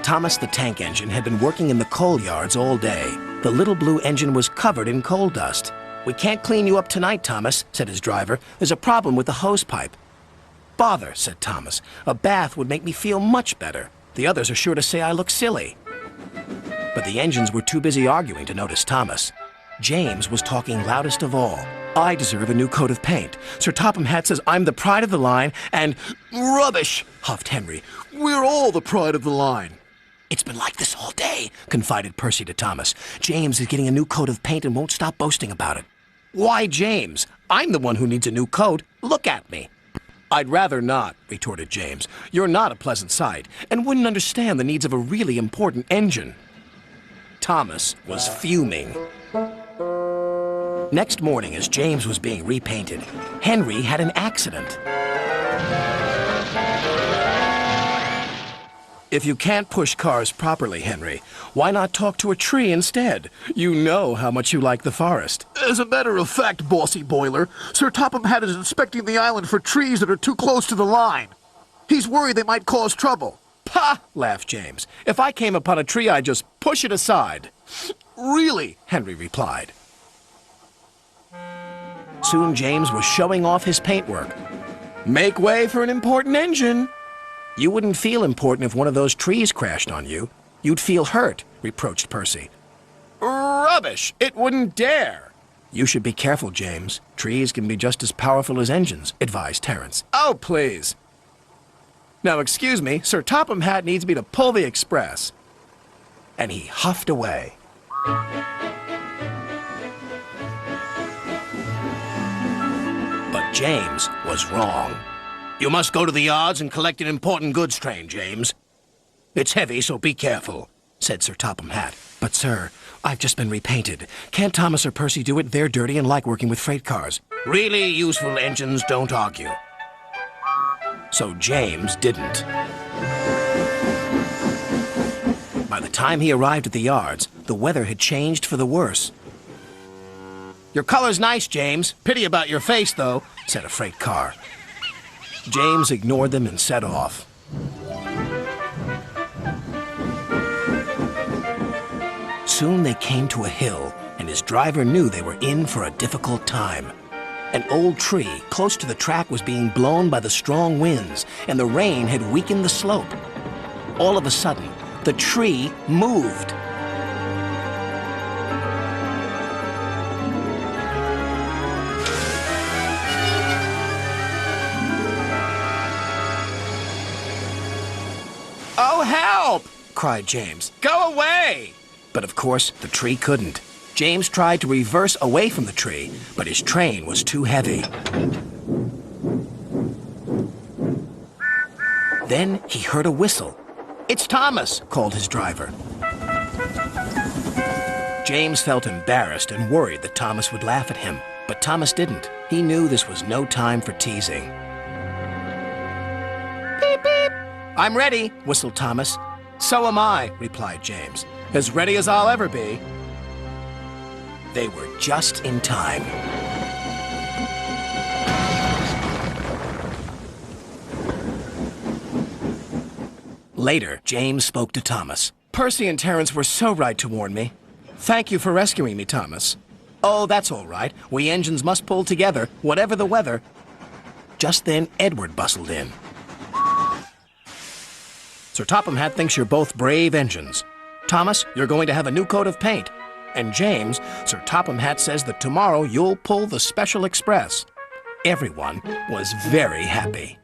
Thomas the tank engine had been working in the coal yards all day. The little blue engine was covered in coal dust. "We can't clean you up tonight, Thomas," said his driver. "There's a problem with the hose pipe." "Bother," said Thomas. "A bath would make me feel much better. The others are sure to say I look silly." But the engines were too busy arguing to notice Thomas. James was talking loudest of all. "I deserve a new coat of paint. Sir Topham Hatt says I'm the pride of the line, and—" "Rubbish," huffed Henry. "We're all the pride of the line." "It's been like this all day," confided Percy to Thomas. "James is getting a new coat of paint and won't stop boasting about it." "Why, James? I'm the one who needs a new coat. Look at me." "I'd rather not," retorted James. "You're not a pleasant sight, and wouldn't understand the needs of a really important engine." Thomas was fuming. Next morning, as James was being repainted, Henry had an accident. "If you can't push cars properly, Henry, why not talk to a tree instead? You know how much you like the forest." "As a matter of fact, Bossy Boiler, Sir Topham Hatt is inspecting the island for trees that are too close to the line. He's worried they might cause trouble." "Pah!" laughed James. "If I came upon a tree, I'd just push it aside." "Really?" Henry replied. Soon James was showing off his paintwork. "Make way for an important engine." "You wouldn't feel important if one of those trees crashed on you. You'd feel hurt," reproached Percy. "Rubbish! It wouldn't dare." "You should be careful, James. Trees can be just as powerful as engines," advised Terence. "Oh, please. Now, excuse me, Sir Topham Hatt needs me to pull the express." And he huffed away. But James was wrong. "You must go to the yards and collect an important goods train, James. It's heavy, so be careful," said Sir Topham Hatt. "But, sir, I've just been repainted. Can't Thomas or Percy do it? They're dirty and like working with freight cars." "Really useful engines don't argue." So James didn't. By the time he arrived at the yards, the weather had changed for the worse. "Your color's nice, James. Pity about your face, though," said a freight car. James ignored them and set off. Soon they came to a hill, and his driver knew they were in for a difficult time. An old tree close to the track was being blown by the strong winds, and the rain had weakened the slope. All of a sudden, the tree moved. "Oh, help!" cried James. "Go away!" But of course, the tree couldn't. James tried to reverse away from the tree, but his train was too heavy. Then he heard a whistle. "It's Thomas," called his driver. James felt embarrassed and worried that Thomas would laugh at him, but Thomas didn't. He knew this was no time for teasing. "Beep, beep." "I'm ready," whistled Thomas. "So am I," replied James. "As ready as I'll ever be." They were just in time. Later, James spoke to Thomas. "Percy and Terence were so right to warn me. Thank you for rescuing me, Thomas." "Oh, that's all right. We engines must pull together, whatever the weather." Just then, Edward bustled in. "Sir Topham Hatt thinks you're both brave engines. Thomas, you're going to have a new coat of paint. And James, Sir Topham Hatt says that tomorrow you'll pull the special express." Everyone was very happy.